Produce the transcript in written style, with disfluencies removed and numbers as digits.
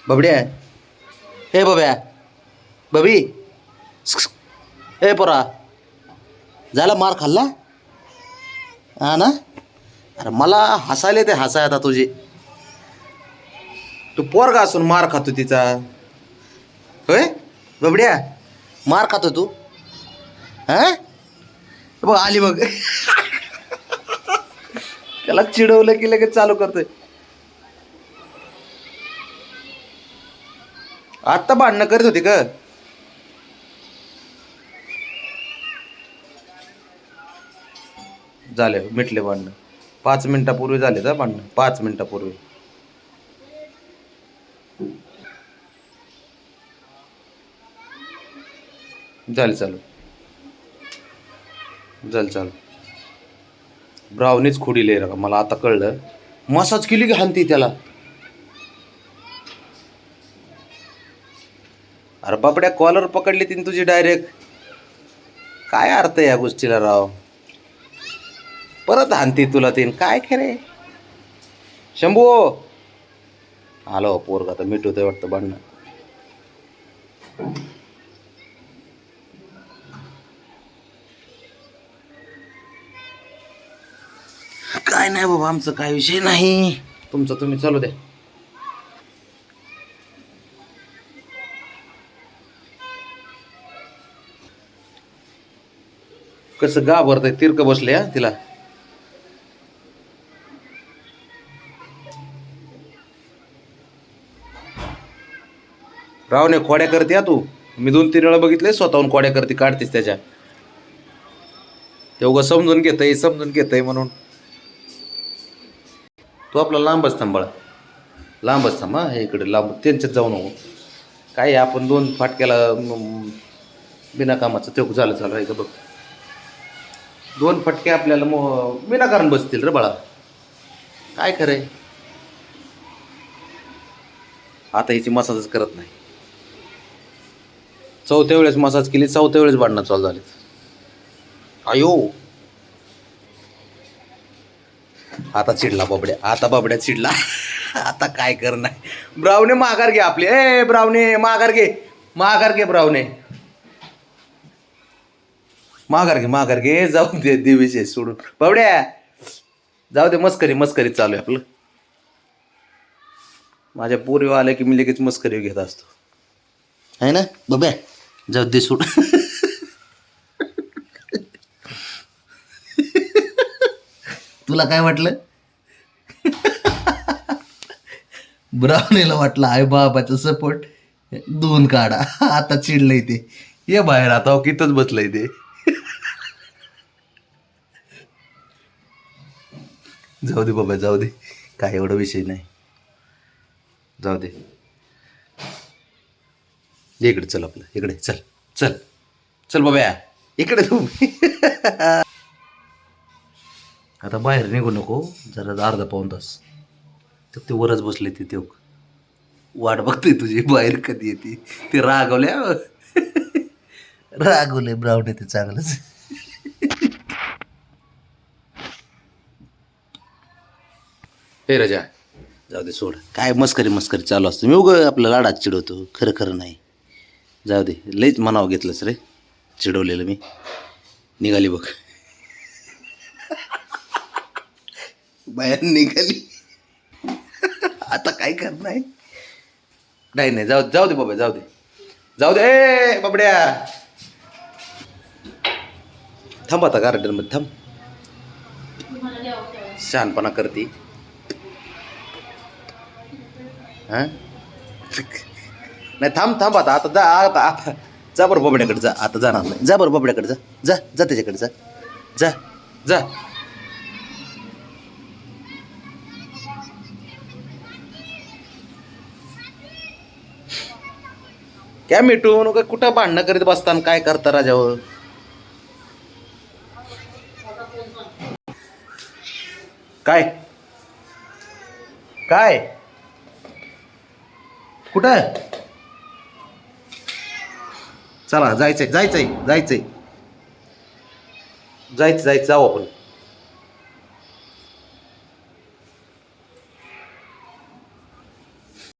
बबड्या. हे बब्या. बबी. हे पोरा. झाला मार खाल्ला हा ना. अरे मला हसायला ते हसाय आता तुझे. तू पोरगा असून मार खातो तिचा. होय बबड्या. मार खातो तू. हा बघ आली बघ. त्याला चिडवलं की लगेच चालू करतोय. आत्ता भांडणं करत होती का. झाले मिटले भांडणं. 5 मिनिटापूर्वी झाले का भांडणं. 5 मिनिटापूर्वी. झाले चालू. झालं चालू. ब्राउनीच खोडीले रे मला आता कळलं. मसाज केली की हानती त्याला. अरे बापड्या कॉलर पकडली तीन तुझी डायरेक्ट. काय अर्थ या गोष्टीला राव. परत हानती तुला तीन काय खरे. शंभू आलो पोरगा तर मिटवतोय वाटतं भांडणं. काय नाही बाबा आमचं काय विषय नाही. तुमचं तुम्ही चालू द्या. कसं गाभरतंय तिरक बसले हा तिला. रावने खोड्या करते हा तू. मी 2-3 वेळा बघितले स्वतःहून खोड्या करते काढतेस त्याच्या. तेवढं समजून घेतय म्हणून. तू आपला लांबच थांब बाळा. लांबच थांब हा. हे इकडे लांब त्यांच्यात जाऊ नको. काय आपण 2 फाटक्याला बिना कामाचं ते झालं चालू आहे का बघ. 2 फटके आपल्याला विनाकारण बसतील रे बाळा. काय खरंय. आता हिची मसाजच करत नाही. 4थ्या वेळेस मसाज केली. 4थ्या वेळेस भांडणं चालू झाली. आयो आता चिडला बाबड्या. आता बाबड्या चिडला. आता काय करणार. ब्रावणे माघार घे आपले. ए ब्रावणे माघार घे. माघार घे ब्रावणे. माघार घे. जाऊ दे विषय सोडून बाबड्या. जाऊ दे मस्करी चालू आहे आपलं. माझ्या पोरी आल्या की मी लगेच मस्करी घेत असतो आहे ना बाब्या. जाऊ दे सोड. तुला काय वाटलं. ब्राह्मणीला वाटलं आई बाबाचा सपोर्ट 2 काढा. आता चिडलंय ते. ये बाहेर आता कितच बसलंय ते. जाऊ दे बाबा जाऊ दे. काय एवढा विषय नाही. जाऊ दे. इकडे चल आपलं. इकडे चल चल चल बाबा इकडे तू. आता बाहेर निघू नको जरा. अर्धा पाऊण तास ते वरच बसले ते वाट बघते तुझी बाहेर कधी येते. ते रागवले ब्राऊन ते चांगलंच. हे राजा जाऊ दे सोड. काय मस्करी चालू असतो. मी आपलं लाडात चिडवतो. खरं नाही. जाऊ दे. लईच मनावं घेतलंच रे. चिडवलेलं मी. निघाली बघ. बाहेर निघाली. आता काय करणार. नाही जाऊ दे बाबा जाऊ दे. ए बाबड्या थांब आता गार्डन मध्ये थांब. शहाणपणा करते हा. नाही थांब आता आता जा बरं बाबड्याकडे जा. आता जाणार नाही. जा बरं बाबड्याकडे जा त्याच्याकडे जा. काय मिटून का कुठं भांडणं करीत बसताना काय करता राजावर. काय कुठं. चला जायचंय जाऊ आपण.